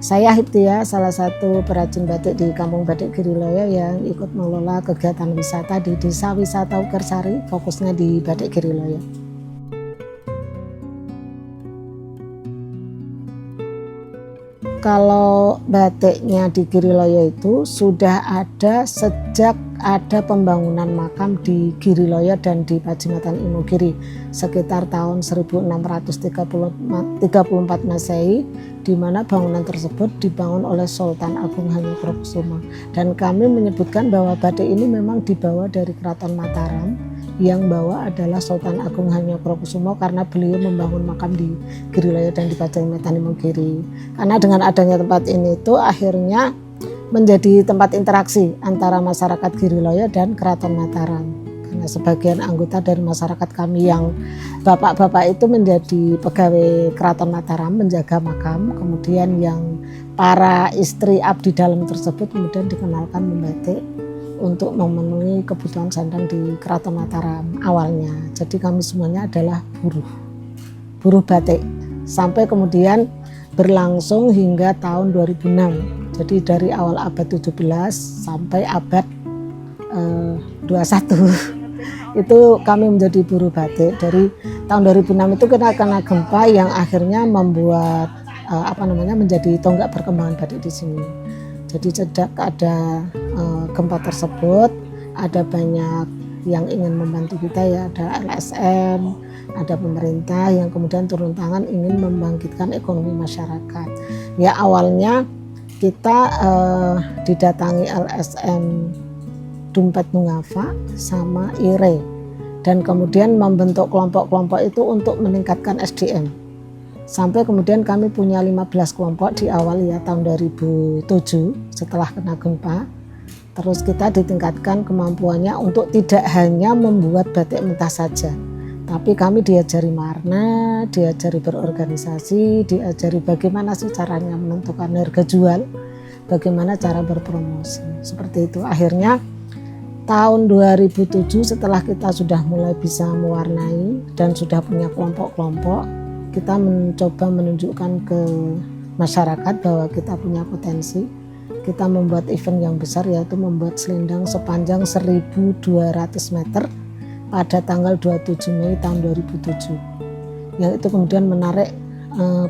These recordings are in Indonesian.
Saya itu ya salah satu perajin batik di Kampung Batik Giriloyo yang ikut mengelola kegiatan wisata di Desa Wisata Ukersari, fokusnya di Batik Giriloyo. Kalau batiknya di Giriloyo itu sudah ada sejak ada pembangunan makam di Giriloyo dan di Pajimatan Imogiri sekitar tahun 1634 Masehi, di mana bangunan tersebut dibangun oleh Sultan Agung Hanyokrokusumo. Dan kami menyebutkan bahwa batik ini memang dibawa dari Keraton Mataram, yang bawa adalah Sultan Agung Hanyokrokusumo karena beliau membangun makam di Giriloyo dan di Pajimatan Imogiri. Karena dengan adanya tempat ini itu akhirnya menjadi tempat interaksi antara masyarakat Giriloyo dan Keraton Mataram. Karena sebagian anggota dari masyarakat kami yang bapak-bapak itu menjadi pegawai Keraton Mataram menjaga makam, kemudian yang para istri abdi dalam tersebut kemudian dikenalkan membatik untuk memenuhi kebutuhan sandang di Keraton Mataram awalnya. Jadi kami semuanya adalah buruh batik sampai kemudian berlangsung hingga tahun 2006. Jadi dari awal abad 17 sampai abad 21 itu kami menjadi buruh batik. Dari tahun 2006 itu kena gempa yang akhirnya membuat menjadi tonggak perkembangan batik di sini. Jadi sejak ada gempa tersebut, ada banyak yang ingin membantu kita ya, ada LSM, ada pemerintah yang kemudian turun tangan ingin membangkitkan ekonomi masyarakat. Ya awalnya kita didatangi LSM Dompet Mungafa sama IRE, dan kemudian membentuk kelompok-kelompok itu untuk meningkatkan SDM. Sampai kemudian kami punya 15 kelompok di awal ya tahun 2007 setelah kena gempa. Terus kita ditingkatkan kemampuannya untuk tidak hanya membuat batik mentah saja, tapi kami diajari warna, diajari berorganisasi, diajari bagaimana sih caranya menentukan harga jual, bagaimana cara berpromosi. Seperti itu akhirnya tahun 2007 setelah kita sudah mulai bisa mewarnai dan sudah punya kelompok-kelompok, kita mencoba menunjukkan ke masyarakat bahwa kita punya potensi. Kita membuat event yang besar, yaitu membuat selendang sepanjang 1.200 meter pada tanggal 27 Mei tahun 2007. Yang itu kemudian menarik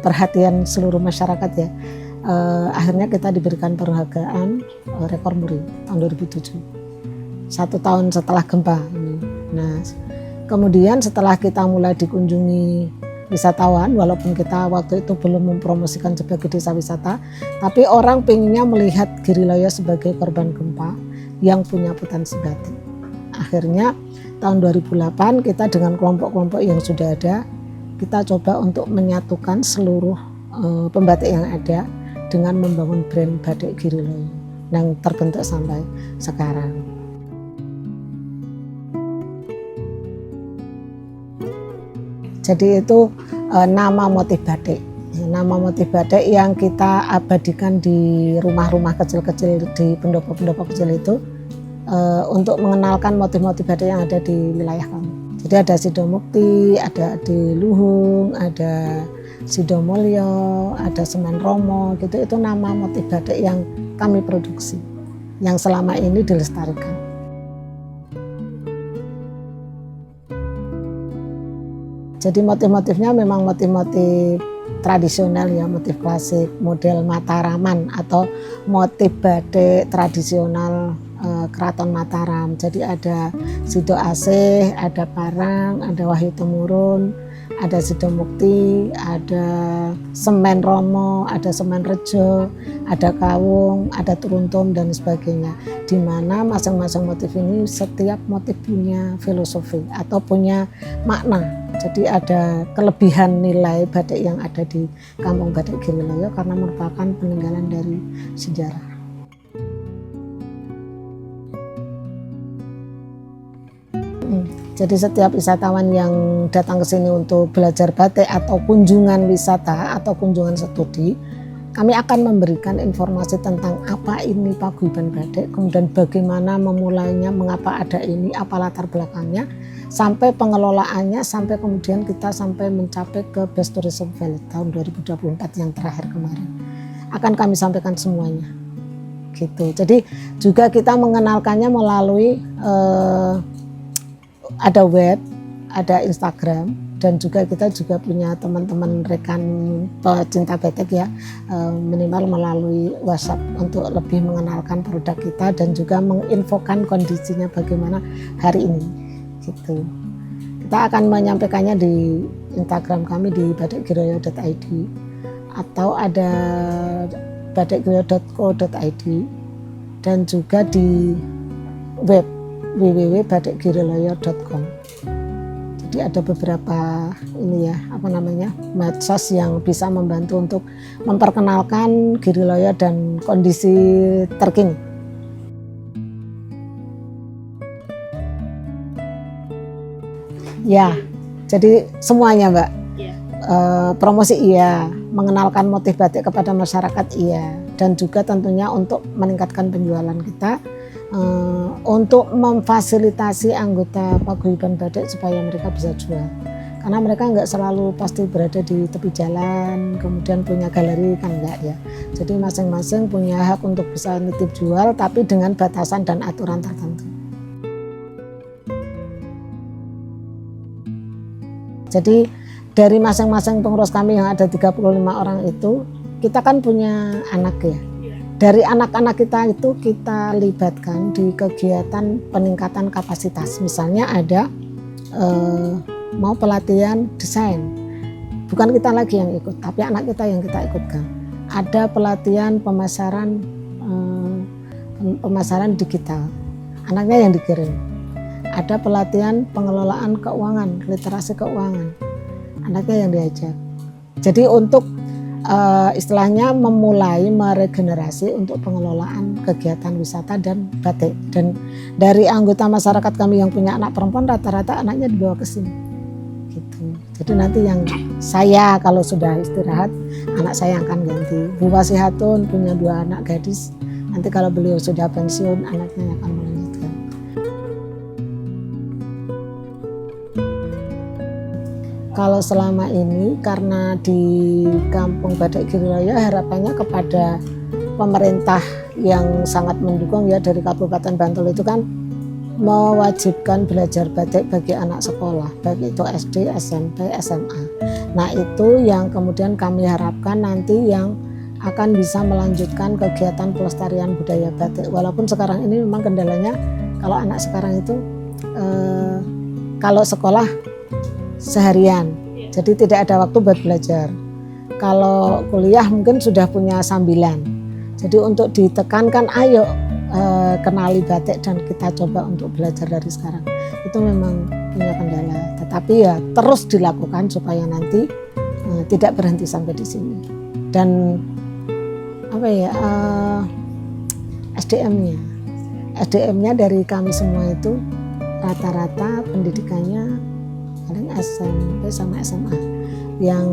perhatian seluruh masyarakat ya. Akhirnya kita diberikan penghargaan rekor muri tahun 2007. 1 tahun setelah gempa ini. Nah, kemudian setelah kita mulai dikunjungi wisatawan, walaupun kita waktu itu belum mempromosikan sebagai desa wisata, tapi orang pengennya melihat Giriloyo sebagai korban gempa yang punya potensi batik. Akhirnya tahun 2008 kita dengan kelompok-kelompok yang sudah ada, kita coba untuk menyatukan seluruh pembatik yang ada dengan membangun brand batik Giriloyo yang terbentuk sampai sekarang. Jadi itu nama motif batik. Nama motif batik yang kita abadikan di rumah-rumah kecil-kecil, di pendopo-pendopo kecil itu untuk mengenalkan motif-motif batik yang ada di wilayah kami. Jadi ada Sidomukti, ada Adi Luhung, ada Sidomulyo, ada Semen Romo, gitu. Itu nama motif batik yang kami produksi. yang selama ini dilestarikan. Jadi motif-motifnya memang motif-motif tradisional ya, motif klasik, model Mataraman atau motif batik tradisional Keraton Mataram. Jadi ada Sido Asih, ada Parang, ada Wahyu Temurun, ada Sido Mukti, ada Semen Romo, ada Semen Rejo, ada Kawung, ada Turuntum dan sebagainya. Di mana masing-masing motif ini setiap motif punya filosofi atau punya makna. Jadi ada kelebihan nilai batik yang ada di Kampung Batik Giriloyo karena merupakan peninggalan dari sejarah. Jadi setiap wisatawan yang datang ke sini untuk belajar batik atau kunjungan wisata atau kunjungan studi, kami akan memberikan informasi tentang apa ini paguyuban batik, kemudian bagaimana memulainya, mengapa ada ini, apa latar belakangnya, sampai pengelolaannya, sampai kemudian kita sampai mencapai ke Best Tourism Village tahun 2024 yang terakhir kemarin. Akan kami sampaikan semuanya. Gitu. Jadi juga kita mengenalkannya melalui ada web, ada Instagram, dan juga kita juga punya teman-teman rekan pecinta batik ya, minimal melalui WhatsApp untuk lebih mengenalkan produk kita dan juga menginfokan kondisinya bagaimana hari ini. Gitu. Kita akan menyampaikannya di Instagram kami di batikgiroyo.id atau ada batikgiroyo.co.id dan juga di web www.batikgiroyo.com. Jadi ada beberapa ini ya, medsos yang bisa membantu untuk memperkenalkan Giriloyo dan kondisi terkini. Ya, jadi semuanya Mbak. Promosi iya, mengenalkan motif batik kepada masyarakat iya, dan juga tentunya untuk meningkatkan penjualan kita. Untuk memfasilitasi anggota paguyuban batik supaya mereka bisa jual, karena mereka nggak selalu pasti berada di tepi jalan kemudian punya galeri, kan enggak ya. Jadi masing-masing punya hak untuk bisa nitip jual tapi dengan batasan dan aturan tertentu. Jadi dari masing-masing pengurus kami yang ada 35 orang itu, kita kan punya anak ya. Dari anak-anak kita itu kita libatkan di kegiatan peningkatan kapasitas. Misalnya ada mau pelatihan desain, bukan kita lagi yang ikut, tapi anak kita yang kita ikutkan. Ada pelatihan pemasaran digital, anaknya yang dikirim. Ada pelatihan pengelolaan keuangan, literasi keuangan, anaknya yang diajak. Jadi untuk istilahnya memulai meregenerasi untuk pengelolaan kegiatan wisata dan batik. Dan dari anggota masyarakat kami yang punya anak perempuan rata-rata anaknya dibawa ke sini. Gitu. Jadi nanti yang saya kalau sudah istirahat, anak saya akan ganti. Bu Wasihatun punya 2 anak gadis. Nanti kalau beliau sudah pensiun, anaknya akan melanjutkan. Kalau selama ini karena di Kampung Batik Giriloyo harapannya kepada pemerintah yang sangat mendukung ya, dari Kabupaten Bantul itu kan mewajibkan belajar batik bagi anak sekolah, baik itu SD, SMP, SMA. Nah itu yang kemudian kami harapkan nanti yang akan bisa melanjutkan kegiatan pelestarian budaya batik. Walaupun sekarang ini memang kendalanya kalau anak sekarang itu kalau sekolah seharian, jadi tidak ada waktu buat belajar. Kalau kuliah mungkin sudah punya sambilan. Jadi untuk ditekankan, ayo kenali batik dan kita coba untuk belajar dari sekarang. Itu memang punya kendala. Tetapi ya terus dilakukan supaya nanti tidak berhenti sampai di sini. Dan SDM-nya dari kami semua itu rata-rata pendidikannya paling SMP sama SMA, yang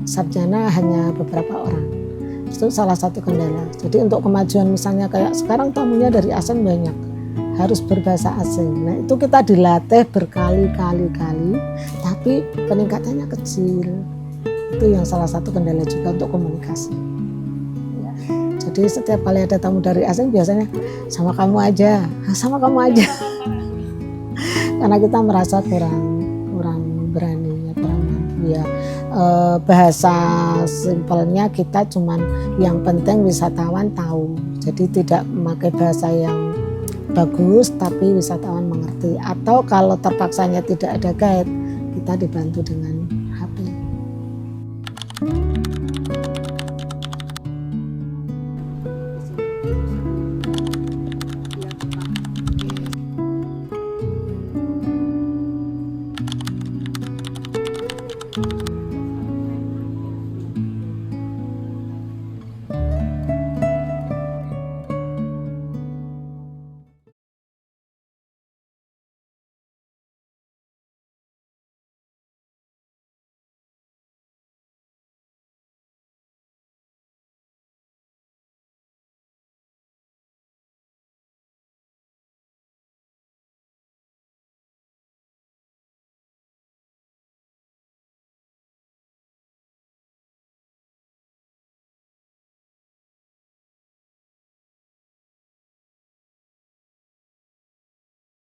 sarjana hanya beberapa orang. Itu salah satu kendala. Jadi untuk kemajuan misalnya kayak sekarang tamunya dari asing banyak, harus berbahasa asing. Nah itu kita dilatih berkali-kali, tapi peningkatannya kecil. Itu yang salah satu kendala juga untuk komunikasi. Ya. Jadi Jadi setiap kali ada tamu dari asing biasanya sama kamu aja, sama kamu aja. Karena kita merasa kurang berani, kurang mampu ya. Bahasa simpelnya kita cuman yang penting wisatawan tahu. Jadi tidak memakai bahasa yang bagus tapi wisatawan mengerti. Atau kalau terpaksanya tidak ada guide, kita dibantu dengan